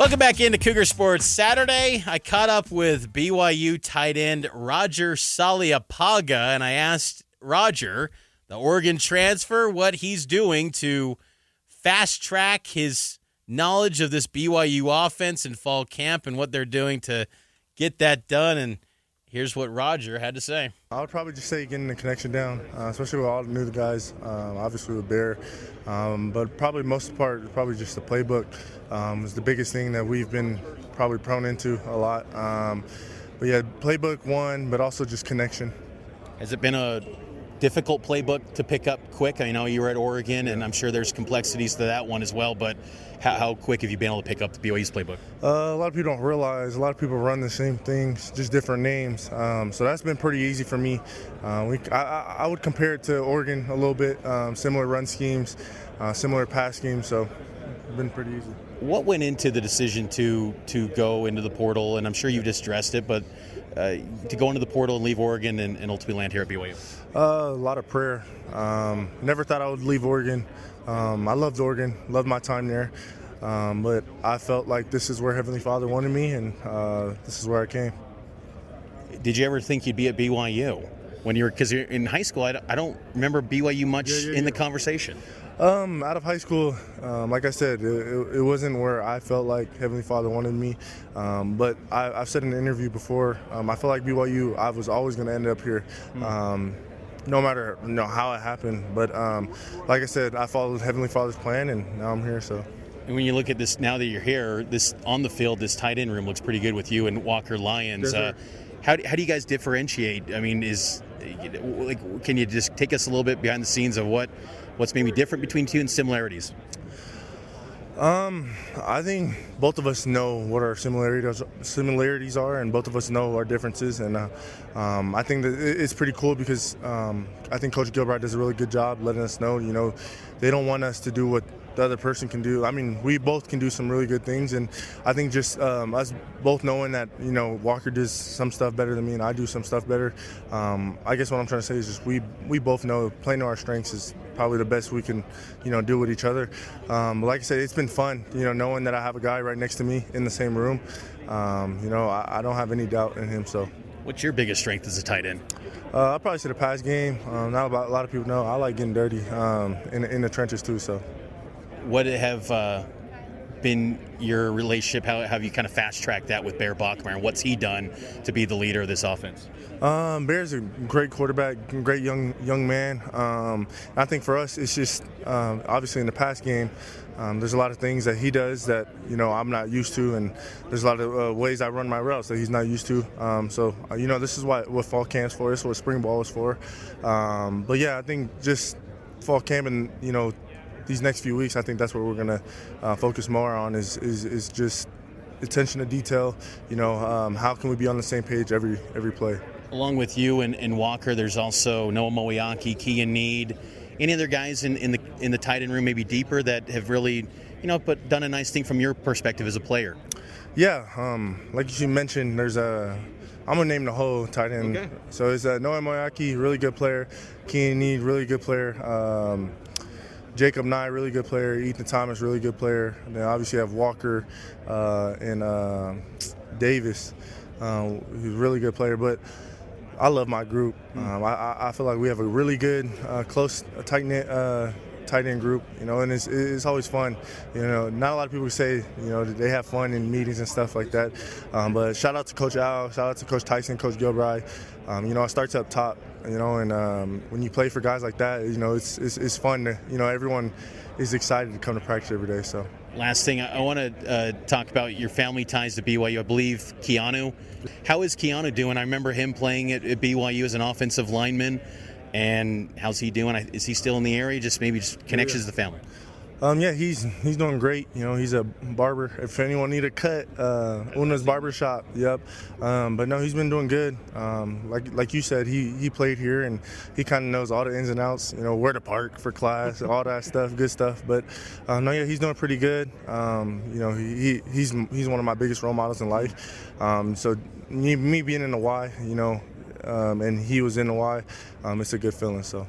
Welcome back into Cougar Sports Saturday. I caught up with BYU tight end Roger Saleapaga, and I asked Roger, the Oregon transfer, what he's doing to fast-track his knowledge of this BYU offense in fall camp and what they're doing to get that done. And here's what Roger had to say. I would probably just say getting the connection down, especially with all the new guys, obviously with Bear. But probably most of the part, probably just the playbook is the biggest thing that we've been probably prone into a lot. But yeah, playbook one, but also just connection. Has it been a difficult playbook to pick up quick? I know you were at Oregon, and I'm sure there's complexities to that one as well, but how quick have you been able to pick up the BYU's playbook? A lot of people don't realize a lot of people run the same things, just different names. So that's been pretty easy for me. I would compare it to Oregon a little bit, similar run schemes, similar pass schemes, so it's been pretty easy. What went into the decision to go into the portal? And I'm sure you've just addressed it, but to go into the portal and leave Oregon and ultimately land here at BYU? A lot of prayer. Never thought I would leave Oregon. I loved Oregon, loved my time there. But I felt like this is where Heavenly Father wanted me, and this is where I came. Did you ever think you'd be at BYU when because you're in high school? I don't remember BYU much in the conversation. Out of high school, like I said, it wasn't where I felt like Heavenly Father wanted me. But I've said in an interview before, I felt like BYU, I was always going to end up here. No matter how it happened. But like I said, I followed Heavenly Father's plan, and now I'm here. So. And when you look at this, now that you're here, this on the field, this tight end room looks pretty good with you and Walker Lyons. How do you guys differentiate? I mean, can you just take us a little bit behind the scenes of what's maybe different between you and similarities? I think both of us know what our similarities are, and both of us know our differences. And I think that it's pretty cool because I think Coach Gilbride does a really good job letting us know, they don't want us to do what the other person can do. I mean, we both can do some really good things, and I think just us both knowing that, Walker does some stuff better than me and I do some stuff better. I guess what I'm trying to say is just we both know playing to our strengths is probably the best we can, do with each other. Like I said, it's been fun, knowing that I have a guy right next to me in the same room. I don't have any doubt in him. So. What's your biggest strength as a tight end? I'll probably say the pass game. Not a lot of people know I like getting dirty in the trenches too. So. What have been your relationship? How have you kind of fast-tracked that with Bear Bachmeier, and what's he done to be the leader of this offense? Bear's a great quarterback, great young man. I think for us, it's just obviously in the pass game, there's a lot of things that he does that I'm not used to, and there's a lot of ways I run my routes that he's not used to. So this is what fall camp's for. This is what spring ball is for. But yeah, I think just fall camp and these next few weeks, I think that's what we're going to focus more on is just attention to detail. How can we be on the same page every play? Along with you and Walker, there's also Noah Moeaki, Kean Need. Any other guys in the tight end room maybe deeper that have really, but done a nice thing from your perspective as a player? Yeah, like you mentioned, I'm going to name the whole tight end. Okay. So it's Noah Moeaki, really good player. Kean Need, really good player. Jacob Nye, really good player. Ethan Thomas, really good player. And then obviously you have Walker and Davis, who's a really good player. But I love my group. I feel like we have a really good, close, tight-knit tight end group, and it's always fun. Not a lot of people say, they have fun in meetings and stuff like that. But shout out to Coach Al, shout out to Coach Tyson, Coach Gilbride. It starts up top, and when you play for guys like that, it's fun to, everyone is excited to come to practice every day. So. Last thing, I want to talk about your family ties to BYU. I believe Keanu. How is Keanu doing? I remember him playing at BYU as an offensive lineman. And how's he doing? Is he still in the area? Just connections to the family. Yeah, he's doing great. He's a barber. If anyone need a cut, Una's Barber Shop. Yep. But no, he's been doing good. Like you said, he played here and he kind of knows all the ins and outs. Where to park for class, all that stuff, good stuff. But no, yeah, he's doing pretty good. He's one of my biggest role models in life. So me being in the Y, and he was in the Y, it's a good feeling. So.